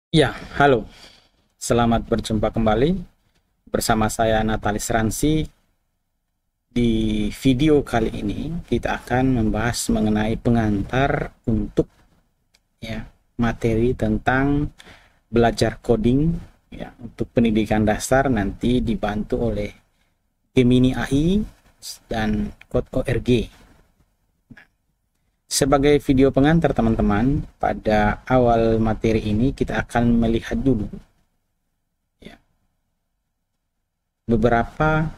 Ya, halo. Selamat berjumpa kembali bersama saya Natalis Ransi. Di video kali ini kita akan membahas mengenai pengantar untuk ya materi tentang belajar coding ya untuk pendidikan dasar nanti dibantu oleh Gemini AI dan Code.org. Sebagai video pengantar teman-teman, pada awal materi ini kita akan melihat dulu ya, beberapa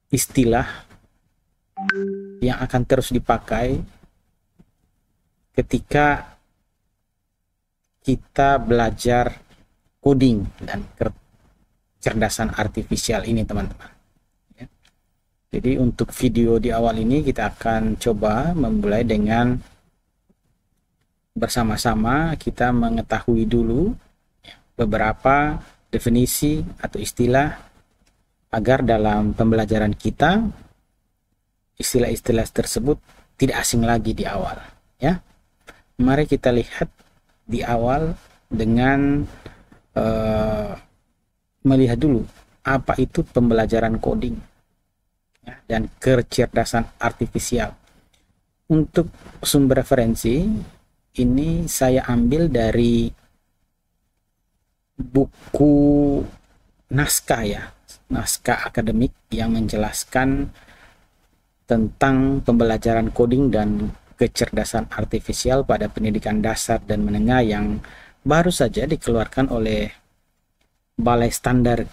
istilah yang akan terus dipakai ketika kita belajar coding dan kecerdasan artifisial ini teman-teman. Jadi untuk video di awal ini kita akan coba memulai dengan bersama-sama kita mengetahui dulu beberapa definisi atau istilah agar dalam pembelajaran kita istilah-istilah tersebut tidak asing lagi di awal ya. Mari kita lihat di awal dengan melihat dulu apa itu pembelajaran coding ya, dan kecerdasan artifisial. Untuk sumber referensi ini saya ambil dari buku naskah ya, naskah akademik yang menjelaskan tentang pembelajaran coding dan kecerdasan artifisial pada pendidikan dasar dan menengah yang baru saja dikeluarkan oleh Balai Standar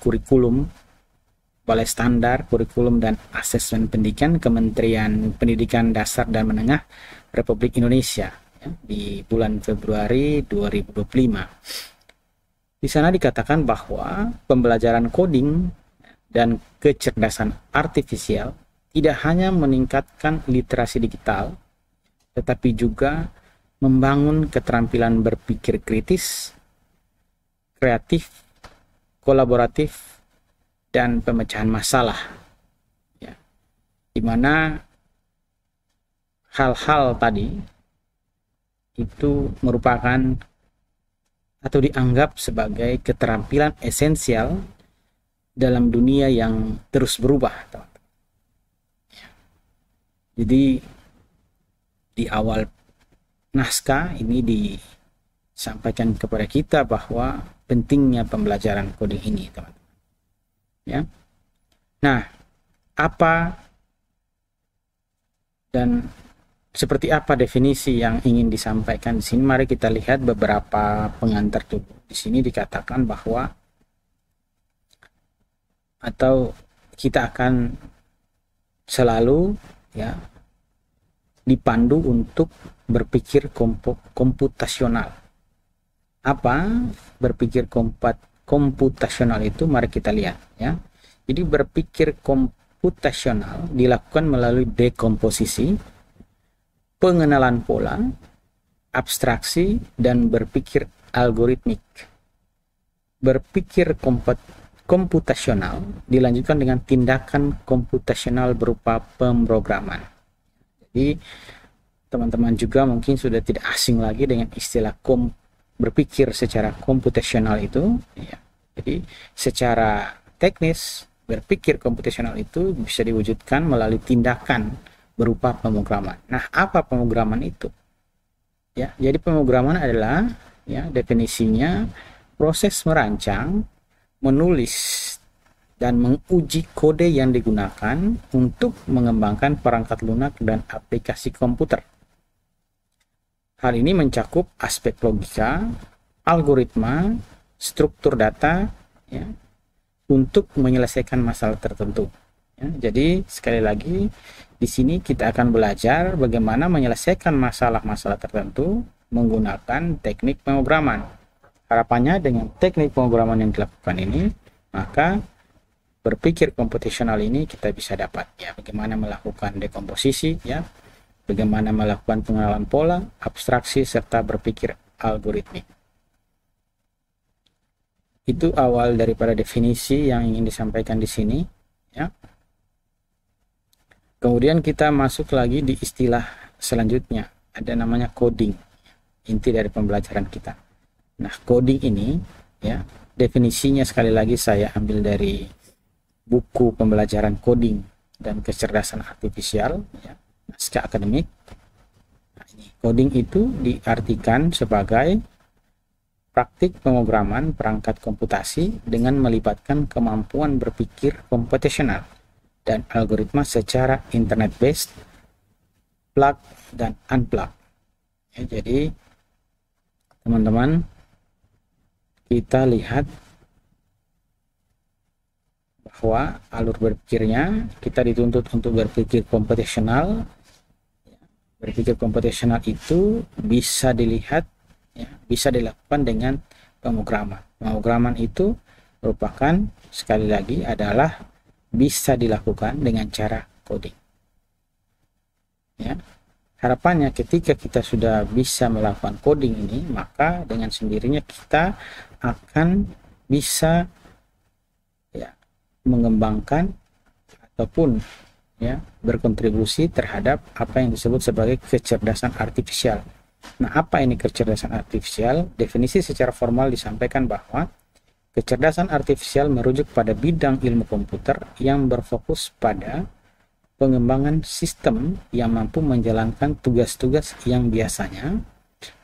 Kurikulum dan Asesmen Pendidikan Kementerian Pendidikan Dasar dan Menengah Republik Indonesia ya, di bulan Februari 2025. Di sana dikatakan bahwa pembelajaran coding dan kecerdasan artifisial tidak hanya meningkatkan literasi digital, tetapi juga membangun keterampilan berpikir kritis, kreatif, kolaboratif, dan pemecahan masalah. Ya, di mana hal-hal tadi itu merupakan atau dianggap sebagai keterampilan esensial dalam dunia yang terus berubah. Jadi di awal naskah ini disampaikan kepada kita bahwa pentingnya pembelajaran coding ini, teman-teman. Ya. Nah, apa dan seperti apa definisi yang ingin disampaikan di sini? Mari kita lihat beberapa pengantar dulu. Di sini dikatakan bahwa atau kita akan selalu ya dipandu untuk berpikir komputasional. Apa berpikir komputasional itu? Mari kita lihat ya. Jadi berpikir komputasional dilakukan melalui dekomposisi, pengenalan pola, abstraksi, dan berpikir algoritmik. Berpikir komputasional dilanjutkan dengan tindakan komputasional berupa pemrograman. Jadi teman-teman juga mungkin sudah tidak asing lagi dengan istilah berpikir secara komputasional itu ya. Jadi secara teknis berpikir komputasional itu bisa diwujudkan melalui tindakan berupa pemrograman. Nah, apa pemrograman itu? Ya, jadi pemrograman adalah ya definisinya proses merancang, menulis dan menguji kode yang digunakan untuk mengembangkan perangkat lunak dan aplikasi komputer. Hal ini mencakup aspek logika, algoritma, struktur data ya, untuk menyelesaikan masalah tertentu. Ya, jadi sekali lagi di sini kita akan belajar bagaimana menyelesaikan masalah-masalah tertentu menggunakan teknik pemrograman. Harapannya dengan teknik pemrograman yang dilakukan ini, maka berpikir komputasional ini kita bisa dapat ya bagaimana melakukan dekomposisi ya, bagaimana melakukan pengenalan pola, abstraksi serta berpikir algoritmik. Itu awal daripada definisi yang ingin disampaikan di sini ya. Kemudian kita masuk lagi di istilah selanjutnya, ada namanya coding, inti dari pembelajaran kita. Nah, coding ini ya, definisinya sekali lagi saya ambil dari buku pembelajaran coding dan kecerdasan artifisial ya, naskah akademik. Nah, ini coding itu diartikan sebagai praktik pemrograman perangkat komputasi dengan melibatkan kemampuan berpikir komputasional dan algoritma secara internet-based, plug dan unplug. Ya, jadi teman-teman, kita lihat bahwa alur berpikirnya kita dituntut untuk berpikir komputasional. Berpikir komputasional itu bisa dilihat, ya, bisa dilakukan dengan pemrograman. Pemrograman itu merupakan, sekali lagi, adalah bisa dilakukan dengan cara coding. Ya. Harapannya ketika kita sudah bisa melakukan coding ini, maka dengan sendirinya kita akan bisa ya mengembangkan ataupun ya berkontribusi terhadap apa yang disebut sebagai kecerdasan artifisial. Nah, apa ini kecerdasan artifisial? Definisi secara formal disampaikan bahwa kecerdasan artifisial merujuk pada bidang ilmu komputer yang berfokus pada pengembangan sistem yang mampu menjalankan tugas-tugas yang biasanya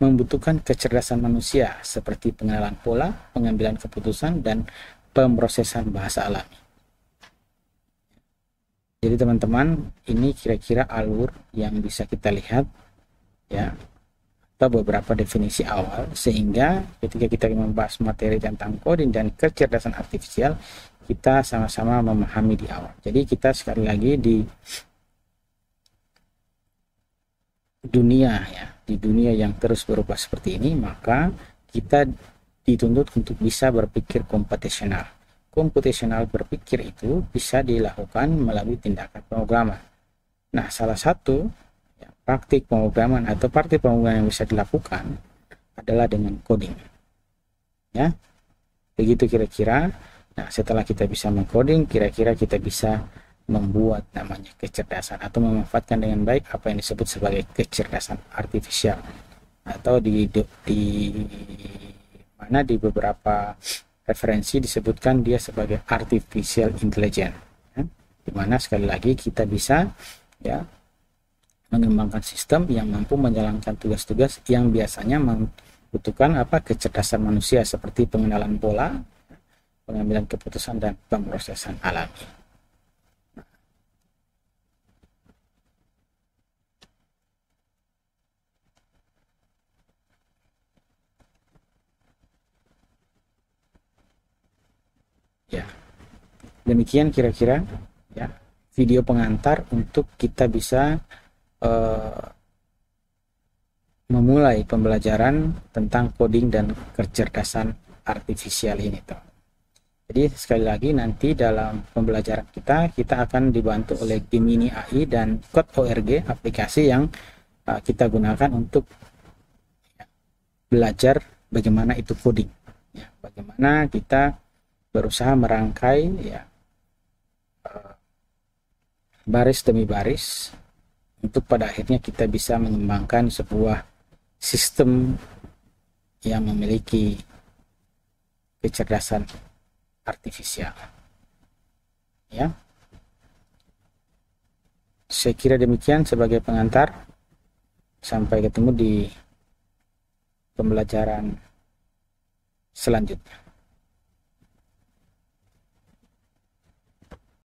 membutuhkan kecerdasan manusia seperti pengenalan pola, pengambilan keputusan, dan pemrosesan bahasa alami. Jadi teman-teman, ini kira-kira alur yang bisa kita lihat ya, atau beberapa definisi awal, sehingga ketika kita membahas materi tentang coding dan kecerdasan artifisial, kita sama-sama memahami di awal. Jadi kita sekali lagi di dunia ya, di dunia yang terus berubah seperti ini, maka kita dituntut untuk bisa berpikir komputasional. Komputasional berpikir itu bisa dilakukan melalui tindakan pemrograman. Nah, salah satu ya, praktik pemrograman atau praktik pemrograman yang bisa dilakukan adalah dengan coding. Ya, begitu kira-kira. Nah, setelah kita bisa mengcoding, kira-kira kita bisa membuat namanya kecerdasan atau memanfaatkan dengan baik apa yang disebut sebagai kecerdasan artifisial, atau di mana di beberapa referensi disebutkan dia sebagai artificial intelligence, ya, dimana sekali lagi kita bisa ya mengembangkan sistem yang mampu menjalankan tugas-tugas yang biasanya membutuhkan kecerdasan manusia seperti pengenalan pola, pengambilan keputusan, dan pemrosesan alami. Ya, demikian kira-kira ya video pengantar untuk kita bisa memulai pembelajaran tentang coding dan kecerdasan artifisial ini, teman. Jadi sekali lagi nanti dalam pembelajaran kita akan dibantu oleh Gemini AI dan Code.org, aplikasi yang kita gunakan untuk belajar bagaimana itu coding, ya, bagaimana kita berusaha merangkai ya baris demi baris untuk pada akhirnya kita bisa mengembangkan sebuah sistem yang memiliki kecerdasan artifisial. Ya, saya kira demikian sebagai pengantar. Sampai ketemu di pembelajaran selanjutnya.